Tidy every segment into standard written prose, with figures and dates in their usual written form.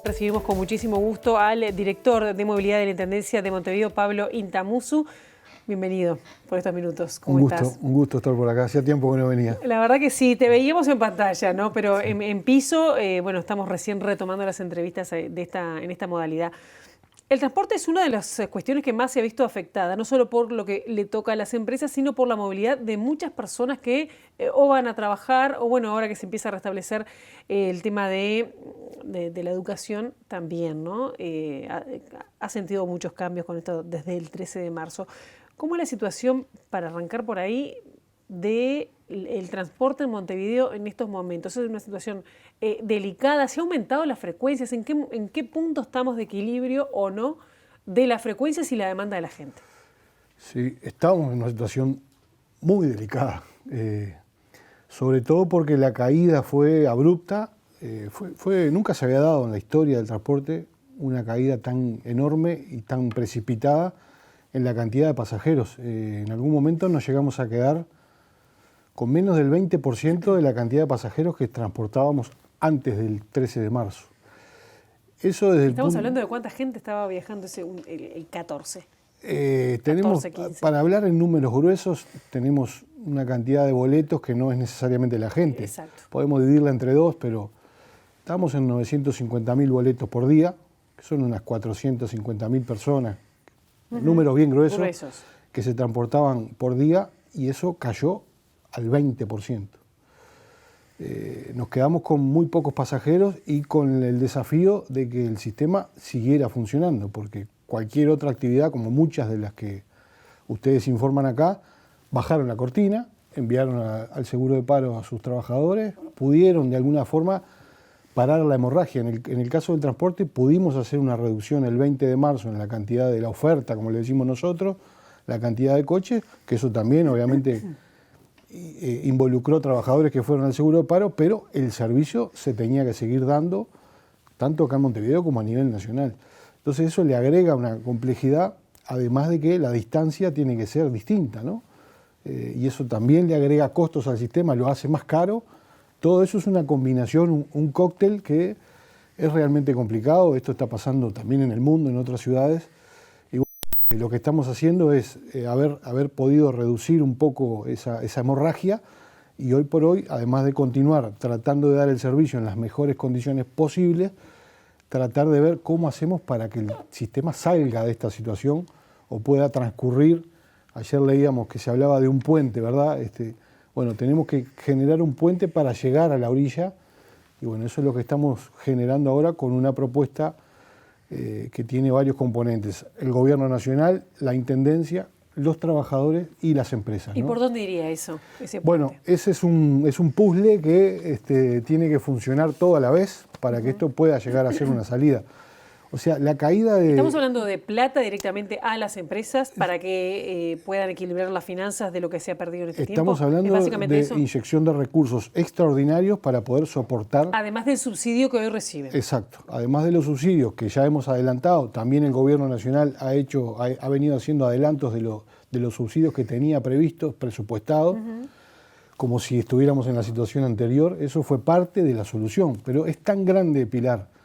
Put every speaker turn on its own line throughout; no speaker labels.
Recibimos con muchísimo gusto al director de movilidad de la Intendencia de Montevideo, Pablo Intamuzú. Bienvenido por estos minutos. ¿Cómo estás?
Un gusto estar por acá. Hacía tiempo que no venía.
La verdad que sí, te veíamos en pantalla, ¿no? Pero sí, en piso, bueno, estamos recién retomando las entrevistas en esta modalidad. El transporte es una de las cuestiones que más se ha visto afectada, no solo por lo que le toca a las empresas, sino por la movilidad de muchas personas que o van a trabajar, o bueno, ahora que se empieza a restablecer el tema de la educación también, ¿no? Ha sentido muchos cambios con esto desde el 13 de marzo. ¿Cómo es la situación, para arrancar por ahí, del transporte en Montevideo en estos momentos? Es una situación delicada. ¿Se ha aumentado las frecuencias? ¿En qué punto estamos de equilibrio o no de las frecuencias y la demanda de la gente?
Sí, estamos en una situación muy delicada, sobre todo porque la caída fue abrupta. Nunca se había dado en la historia del transporte una caída tan enorme y tan precipitada en la cantidad de pasajeros. En algún momento nos llegamos a quedar con menos del 20% de la cantidad de pasajeros que transportábamos antes del 13 de marzo. Eso desde
Estamos hablando de cuánta gente estaba viajando el 14.
Tenemos,
14, 15.
Para hablar en números gruesos, tenemos una cantidad de boletos que no es necesariamente la gente.
Exacto.
Podemos dividirla entre dos, pero estamos en 950.000 boletos por día, que son unas 450.000 personas, números bien gruesos, que se transportaban por día, y eso cayó al 20%. Nos quedamos con muy pocos pasajeros y con el desafío de que el sistema siguiera funcionando, porque cualquier otra actividad, como muchas de las que ustedes informan acá, bajaron la cortina, enviaron al seguro de paro a sus trabajadores, pudieron de alguna forma parar la hemorragia. En el caso del transporte pudimos hacer una reducción el 20 de marzo en la cantidad de la oferta, como le decimos nosotros, la cantidad de coches, que eso también obviamente involucró trabajadores que fueron al seguro de paro, pero el servicio se tenía que seguir dando, tanto acá en Montevideo como a nivel nacional. Entonces eso le agrega una complejidad, además de que la distancia tiene que ser distinta, ¿no? Y eso también le agrega costos al sistema, lo hace más caro. Todo eso es una combinación, un cóctel que es realmente complicado. Esto está pasando también en el mundo, en otras ciudades. Y bueno, lo que estamos haciendo es haber podido reducir un poco esa hemorragia, y hoy por hoy, además de continuar tratando de dar el servicio en las mejores condiciones posibles, tratar de ver cómo hacemos para que el sistema salga de esta situación o pueda transcurrir. Ayer leíamos que se hablaba de un puente, ¿verdad? Bueno, tenemos que generar un puente para llegar a la orilla, y bueno, eso es lo que estamos generando ahora con una propuesta que tiene varios componentes: el gobierno nacional, la intendencia, los trabajadores y las empresas, ¿no?
¿Y por dónde iría eso?
Bueno, ese es un puzzle que tiene que funcionar todo a la vez para que esto pueda llegar a ser una salida. O sea, la caída de...
¿Estamos hablando de plata directamente a las empresas para que puedan equilibrar las finanzas de lo que se ha perdido en este tiempo?
Estamos hablando de inyección de recursos extraordinarios para poder soportar...
Además del subsidio que hoy reciben.
Exacto. Además de los subsidios que ya hemos adelantado, también el gobierno nacional ha venido haciendo adelantos de los subsidios que tenía previstos, presupuestados, como si estuviéramos en la situación anterior. Eso fue parte de la solución, pero es tan grande, Pilar,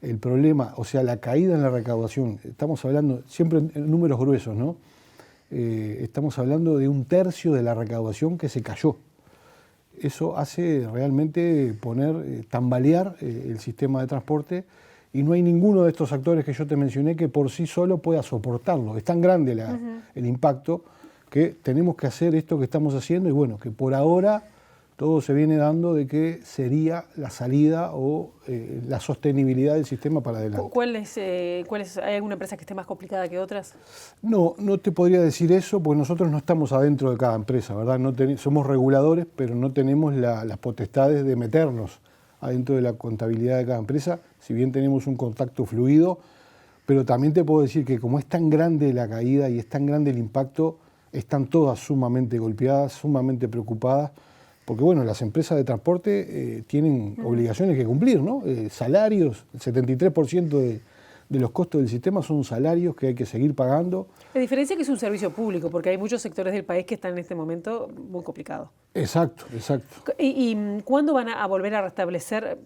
el problema, o sea, la caída en la recaudación. Estamos hablando siempre en números gruesos, ¿no? Estamos hablando de 1/3 de la recaudación que se cayó. Eso hace realmente tambalear el sistema de transporte, y no hay ninguno de estos actores que yo te mencioné que por sí solo pueda soportarlo. Es tan grande el impacto que tenemos que hacer esto que estamos haciendo, y bueno, que por ahora todo se viene dando de que sería la salida o la sostenibilidad del sistema para adelante.
¿Hay alguna empresa que esté más complicada que otras?
No te podría decir eso, porque nosotros no estamos adentro de cada empresa, ¿verdad? Somos reguladores, pero no tenemos las potestades de meternos adentro de la contabilidad de cada empresa, si bien tenemos un contacto fluido. Pero también te puedo decir que como es tan grande la caída y es tan grande el impacto, están todas sumamente golpeadas, sumamente preocupadas, porque bueno, las empresas de transporte tienen obligaciones que cumplir, ¿no? Salarios, el 73% de los costos del sistema son salarios que hay que seguir pagando.
La diferencia es que es un servicio público, porque hay muchos sectores del país que están en este momento muy complicados.
Exacto, exacto.
¿Y cuándo van a volver a restablecer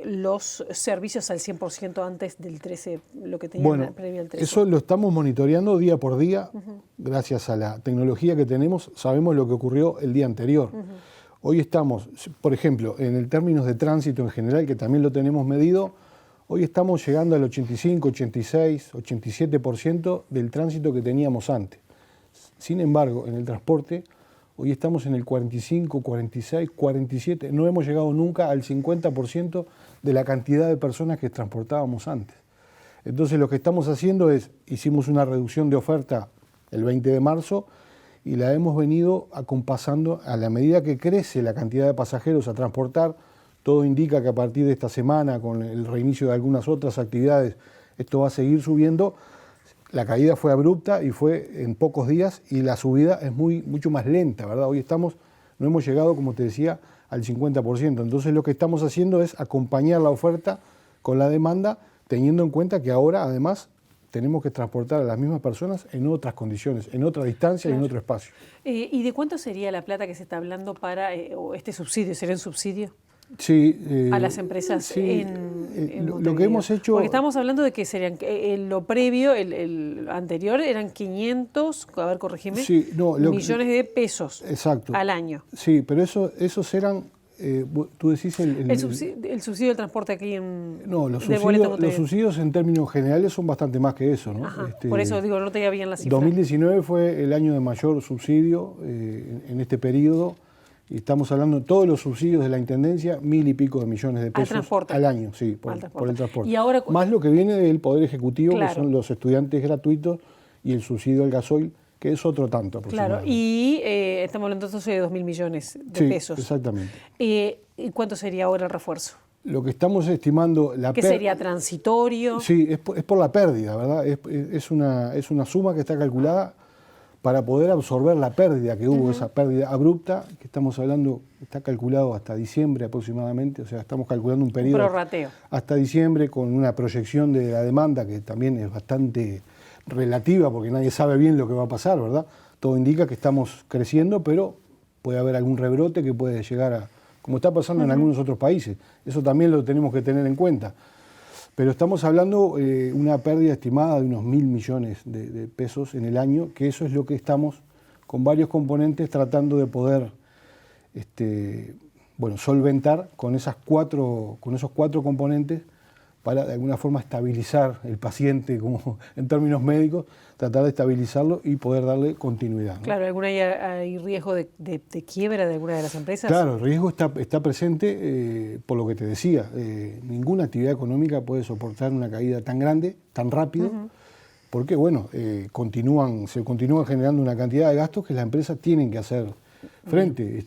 los servicios al 100% antes del 13, lo que tenían previo al 13?
Eso lo estamos monitoreando día por día. Gracias a la tecnología que tenemos, sabemos lo que ocurrió el día anterior. Hoy estamos, por ejemplo, en el términos de tránsito en general, que también lo tenemos medido, hoy estamos llegando al 85, 86, 87% del tránsito que teníamos antes. Sin embargo, en el transporte, hoy estamos en el 45, 46, 47. No hemos llegado nunca al 50% de la cantidad de personas que transportábamos antes. Entonces, lo que estamos haciendo es, hicimos una reducción de oferta el 20 de marzo y la hemos venido acompasando a la medida que crece la cantidad de pasajeros a transportar. Todo indica que a partir de esta semana, con el reinicio de algunas otras actividades, esto va a seguir subiendo. La caída fue abrupta y fue en pocos días y la subida es mucho más lenta, ¿verdad? Hoy no hemos llegado, como te decía, al 50%. Entonces lo que estamos haciendo es acompañar la oferta con la demanda, teniendo en cuenta que ahora, además, tenemos que transportar a las mismas personas en otras condiciones, en otra distancia y en otro espacio.
¿Y de cuánto sería la plata que se está hablando para este subsidio? ¿Sería un subsidio?
Sí,
a las empresas
sí,
en
lo que hemos hecho...
Porque estamos hablando de que serían, lo previo, el anterior, eran 500, a ver, corregime,
sí, no,
millones de pesos
exacto.
Al año.
Sí, pero esos eran, tú decís...
El subsidio del transporte aquí en...
No, los subsidios en términos generales son bastante más que eso, ¿no?
Ajá, por eso digo, no tenía bien la cifra.
2019 fue el año de mayor subsidio en este periodo. Y estamos hablando de todos los subsidios de la Intendencia, 1.000 y pico de millones de pesos al año, sí, por el transporte.
Y ahora,
más lo que viene del Poder Ejecutivo,
claro,
que son los estudiantes gratuitos y el subsidio al gasoil, que es otro tanto aproximadamente.
Claro, y estamos hablando entonces de 2.000 millones de pesos.
Exactamente.
¿Y cuánto sería ahora el refuerzo?
Lo que estamos estimando...
¿Qué sería transitorio?
Sí, es por la pérdida, ¿verdad? Es una suma que está calculada para poder absorber la pérdida que hubo, esa pérdida abrupta, que estamos hablando, está calculado hasta diciembre aproximadamente, o sea, estamos calculando un periodo
prorrateo
hasta diciembre con una proyección de la demanda que también es bastante relativa porque nadie sabe bien lo que va a pasar, ¿verdad? Todo indica que estamos creciendo, pero puede haber algún rebrote que puede llegar a, como está pasando en algunos otros países, eso también lo tenemos que tener en cuenta. Pero estamos hablando de una pérdida estimada de unos 1.000 millones de pesos en el año, que eso es lo que estamos con varios componentes tratando de poder solventar con esos cuatro componentes para de alguna forma estabilizar el paciente, como en términos médicos, tratar de estabilizarlo y poder darle continuidad, ¿no?
Claro, ¿hay riesgo de quiebra de alguna de las empresas?
Claro, el riesgo está presente por lo que te decía. Ninguna actividad económica puede soportar una caída tan grande, tan rápido, porque se continúan generando una cantidad de gastos que las empresas tienen que hacer frente.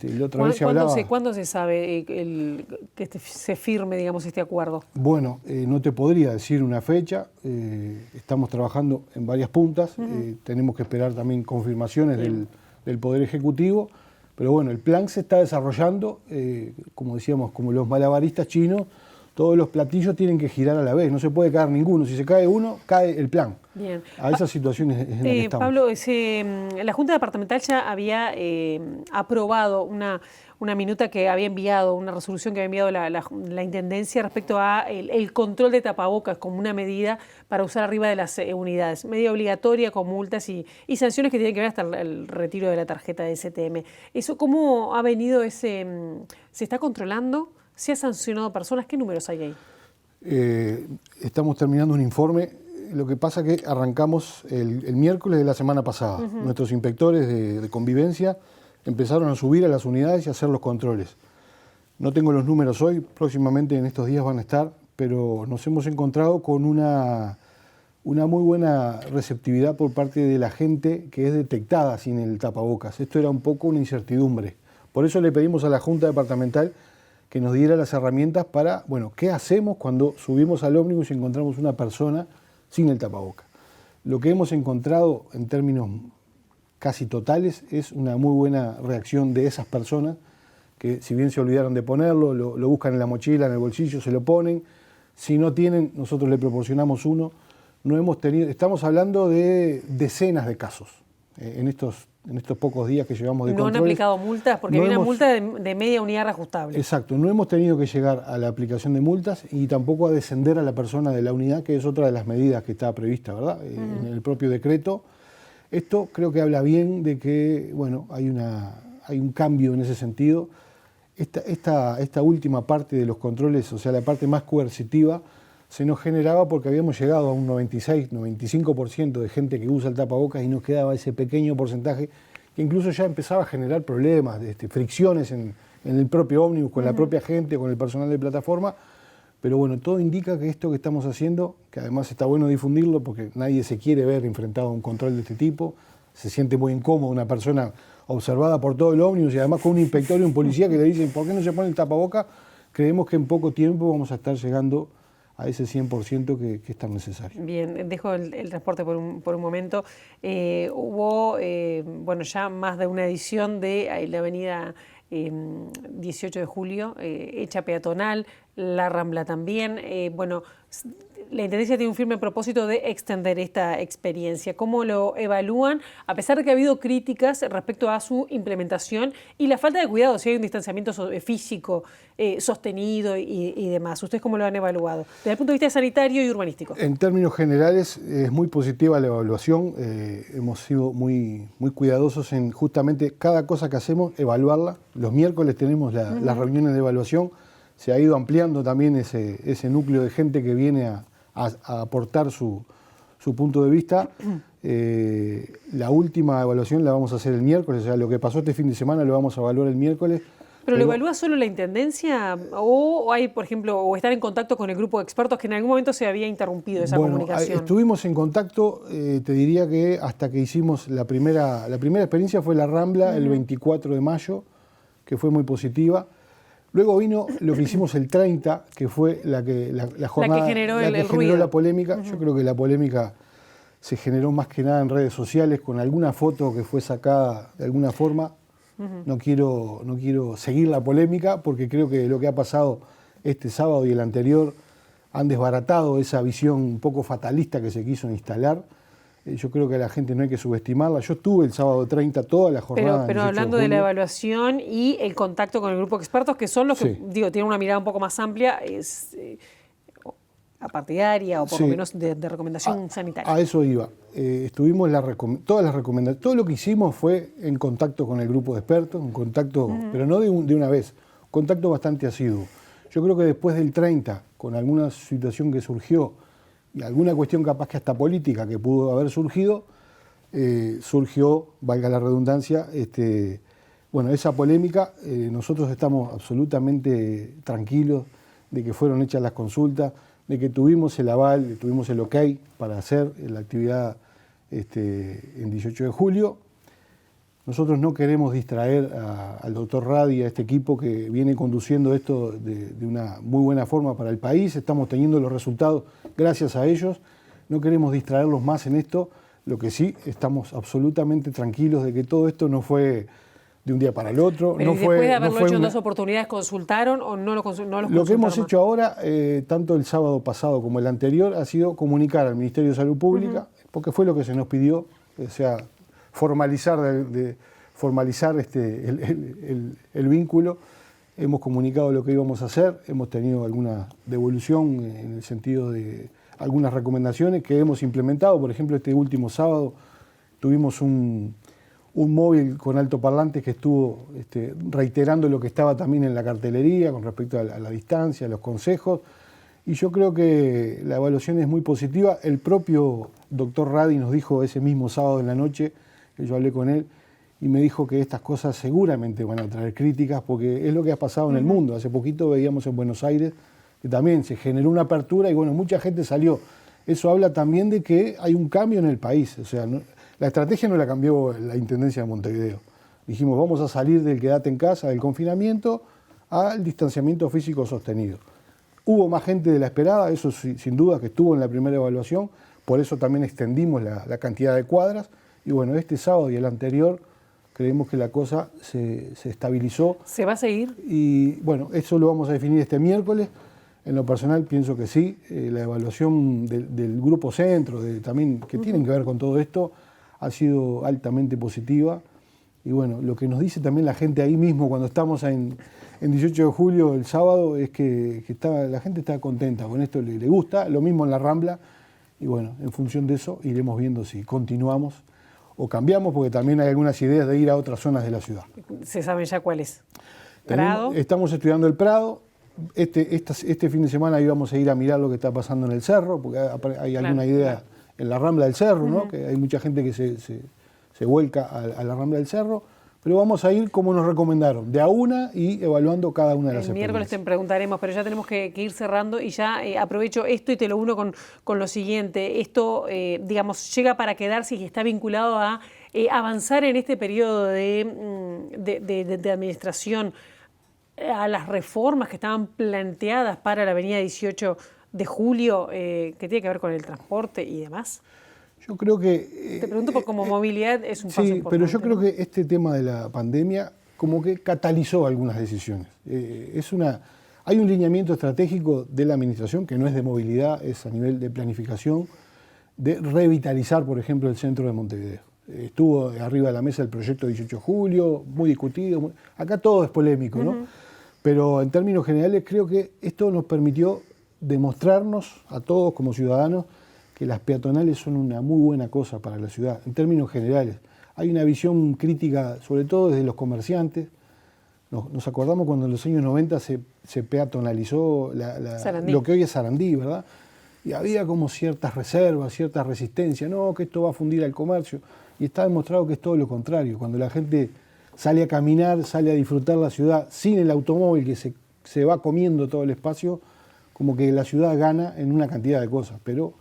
¿Cuándo se sabe que se firme, digamos, este acuerdo?
Bueno, no te podría decir una fecha. Estamos trabajando en varias puntas. Tenemos que esperar también confirmaciones del Poder Ejecutivo. Pero bueno, el plan se está desarrollando, como decíamos, como los malabaristas chinos. Todos los platillos tienen que girar a la vez, no se puede caer ninguno. Si se cae uno, cae el plan.
Bien.
A esas situaciones es en la que estamos.
Pablo, la Junta Departamental ya había aprobado una minuta que había enviado, una resolución que había enviado la Intendencia respecto a el control de tapabocas como una medida para usar arriba de las unidades. Medida obligatoria con multas y sanciones que tienen que ver hasta el retiro de la tarjeta de STM. ¿Eso cómo ha venido se está controlando? ¿Se ha sancionado personas? ¿Qué números hay ahí?
Estamos terminando un informe. Lo que pasa es que arrancamos el miércoles de la semana pasada. Nuestros inspectores de convivencia empezaron a subir a las unidades y a hacer los controles. No tengo los números hoy, próximamente en estos días van a estar, pero nos hemos encontrado con una muy buena receptividad por parte de la gente que es detectada sin el tapabocas. Esto era un poco una incertidumbre. Por eso le pedimos a la Junta Departamental que nos diera las herramientas para, ¿qué hacemos cuando subimos al ómnibus y encontramos una persona sin el tapabocas? Lo que hemos encontrado en términos casi totales es una muy buena reacción de esas personas que, si bien se olvidaron de ponerlo, lo buscan en la mochila, en el bolsillo, se lo ponen. Si no tienen, nosotros le proporcionamos uno. no hemos tenido, estamos hablando de decenas de casos en estos pocos días que llevamos de controles.
¿No han aplicado multas? Porque hay una multa de media unidad reajustable.
Exacto, no hemos tenido que llegar a la aplicación de multas y tampoco a descender a la persona de la unidad, que es otra de las medidas que está prevista, ¿verdad? En el propio decreto. Esto creo que habla bien de que, bueno, hay un cambio en ese sentido. Esta última parte de los controles, o sea, la parte más coercitiva, se nos generaba porque habíamos llegado a un 96, 95% de gente que usa el tapabocas y nos quedaba ese pequeño porcentaje que incluso ya empezaba a generar problemas, fricciones en el propio ómnibus, con la propia gente, con el personal de plataforma. Pero bueno, todo indica que esto que estamos haciendo, que además está bueno difundirlo porque nadie se quiere ver enfrentado a un control de este tipo, se siente muy incómodo una persona observada por todo el ómnibus y además con un inspector y un policía que le dicen ¿por qué no se pone el tapaboca? Creemos que en poco tiempo vamos a estar llegando a ese 100% que es tan necesario.
Bien, dejo el transporte por un momento. Hubo, bueno, ya más de una edición de la avenida 18 de julio, hecha peatonal, la Rambla también. Bueno, la Intendencia tiene un firme propósito de extender esta experiencia. ¿Cómo lo evalúan? A pesar de que ha habido críticas respecto a su implementación y la falta de cuidado, si hay un distanciamiento físico sostenido y demás. ¿Ustedes cómo lo han evaluado? Desde el punto de vista sanitario y urbanístico.
En términos generales, es muy positiva la evaluación. Hemos sido muy cuidadosos en justamente cada cosa que hacemos, evaluarla. Los miércoles tenemos las reuniones de evaluación. Se ha ido ampliando también ese núcleo de gente que viene a aportar su punto de vista. La última evaluación la vamos a hacer el miércoles, o sea, lo que pasó este fin de semana lo vamos a evaluar el miércoles.
¿Pero lo evalúa solo la Intendencia o hay, por ejemplo, o estar en contacto con el grupo de expertos que en algún momento se había interrumpido esa comunicación?
Estuvimos en contacto, te diría que hasta que hicimos la primera experiencia fue la Rambla el 24 de mayo, que fue muy positiva. Luego vino lo que hicimos el 30, que fue la jornada
que generó
la polémica. Yo creo que la polémica se generó más que nada en redes sociales, con alguna foto que fue sacada de alguna forma. No quiero seguir la polémica, porque creo que lo que ha pasado este sábado y el anterior han desbaratado esa visión un poco fatalista que se quiso instalar. Yo creo que a la gente no hay que subestimarla. Yo estuve el sábado 30 toda la jornada.
Pero hablando de la evaluación y el contacto con el grupo de expertos, que son los que, tienen una mirada un poco más amplia, apartidaria o por lo menos de recomendación sanitaria.
A eso iba. Estuvimos todas las recomendaciones. Todo lo que hicimos fue en contacto con el grupo de expertos, en contacto, pero no de una vez, contacto bastante asiduo. Yo creo que después del 30, con alguna situación que surgió, y alguna cuestión capaz que hasta política que pudo haber surgido, surgió, valga la redundancia, esa polémica. Nosotros estamos absolutamente tranquilos de que fueron hechas las consultas, de que tuvimos el aval, tuvimos el ok para hacer la actividad en 18 de julio. Nosotros no queremos distraer al doctor Radi, a este equipo que viene conduciendo esto de una muy buena forma para el país. Estamos teniendo los resultados gracias a ellos. No queremos distraerlos más en esto. Lo que sí, estamos absolutamente tranquilos de que todo esto no fue de un día para el otro.
Pero después de haberlo hecho en 2 oportunidades, ¿consultaron o no los consultaron?
Lo que hemos hecho ahora, tanto el sábado pasado como el anterior, ha sido comunicar al Ministerio de Salud Pública, porque fue lo que se nos pidió, o sea, formalizar el vínculo. Hemos comunicado lo que íbamos a hacer, hemos tenido alguna devolución en el sentido de algunas recomendaciones que hemos implementado. Por ejemplo, este último sábado tuvimos un móvil con altoparlantes que estuvo reiterando lo que estaba también en la cartelería con respecto a la distancia, a los consejos. Y yo creo que la evaluación es muy positiva. El propio doctor Radi nos dijo ese mismo sábado en la noche, que yo hablé con él, y me dijo que estas cosas seguramente van a traer críticas, porque es lo que ha pasado en el mundo. Hace poquito veíamos en Buenos Aires que también se generó una apertura y bueno, mucha gente salió. Eso habla también de que hay un cambio en el país. O sea, la estrategia no la cambió la Intendencia de Montevideo. Dijimos, vamos a salir del quédate en casa, del confinamiento, al distanciamiento físico sostenido. Hubo más gente de la esperada, eso sin duda que estuvo en la primera evaluación, por eso también extendimos la cantidad de cuadras. Y bueno, este sábado y el anterior creemos que la cosa se estabilizó.
¿Se va a seguir?
Y bueno, eso lo vamos a definir este miércoles. En lo personal pienso que sí, la evaluación del grupo centro, también que tienen que ver con todo esto, ha sido altamente positiva. Y bueno, lo que nos dice también la gente ahí mismo cuando estamos en 18 de julio, el sábado, es que la gente está contenta con esto, le gusta, lo mismo en la Rambla. Y bueno, en función de eso iremos viendo si continuamos o cambiamos, porque también hay algunas ideas de ir a otras zonas de la ciudad.
¿Se saben ya cuál es? ¿Prado?
Estamos estudiando el Prado. Este fin de semana íbamos a ir a mirar lo que está pasando en el Cerro, porque hay alguna idea en la Rambla del Cerro, ¿no? Que hay mucha gente que se vuelca a la Rambla del Cerro, pero vamos a ir como nos recomendaron, de a una y evaluando cada una de las experiencias.
El miércoles te preguntaremos, pero ya tenemos que ir cerrando y ya aprovecho esto y te lo uno con lo siguiente. Esto, digamos, llega para quedarse y está vinculado a avanzar en este periodo de administración, a las reformas que estaban planteadas para la avenida 18 de julio, que tiene que ver con el transporte y demás.
Yo creo que...
Te pregunto porque como movilidad es un paso
sí,
importante.
pero yo creo que este tema de la pandemia como que catalizó algunas decisiones. Hay un lineamiento estratégico de la administración que no es de movilidad, es a nivel de planificación, de revitalizar, por ejemplo, el centro de Montevideo. Estuvo arriba de la mesa el proyecto 18 de julio, muy discutido. Acá todo es polémico, ¿no? Pero en términos generales creo que esto nos permitió demostrarnos a todos como ciudadanos que las peatonales son una muy buena cosa para la ciudad, en términos generales. Hay una visión crítica, sobre todo desde los comerciantes. Nos acordamos cuando en los años 90 se peatonalizó lo que hoy es Sarandí, ¿verdad? Y había como ciertas reservas, ciertas resistencias, no, que esto va a fundir al comercio. Y está demostrado que es todo lo contrario. Cuando la gente sale a caminar, sale a disfrutar la ciudad sin el automóvil que se va comiendo todo el espacio, como que la ciudad gana en una cantidad de cosas. Pero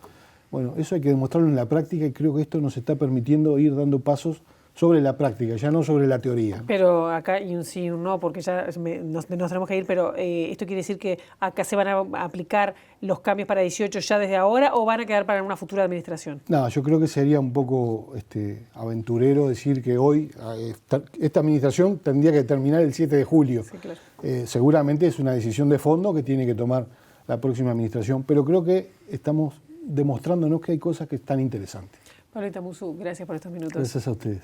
bueno, eso hay que demostrarlo en la práctica y creo que esto nos está permitiendo ir dando pasos sobre la práctica, ya no sobre la teoría.
Pero acá hay un sí y un no, porque ya nos tenemos que ir, pero ¿esto quiere decir que acá se van a aplicar los cambios para 18 ya desde ahora o van a quedar para una futura administración?
No, yo creo que sería un poco aventurero decir que hoy esta administración tendría que terminar el 7 de julio.
Sí, claro.
Seguramente es una decisión de fondo que tiene que tomar la próxima administración, pero creo que estamos demostrándonos que hay cosas que están interesantes.
Pablo Itamuzú, gracias por estos minutos.
Gracias a ustedes.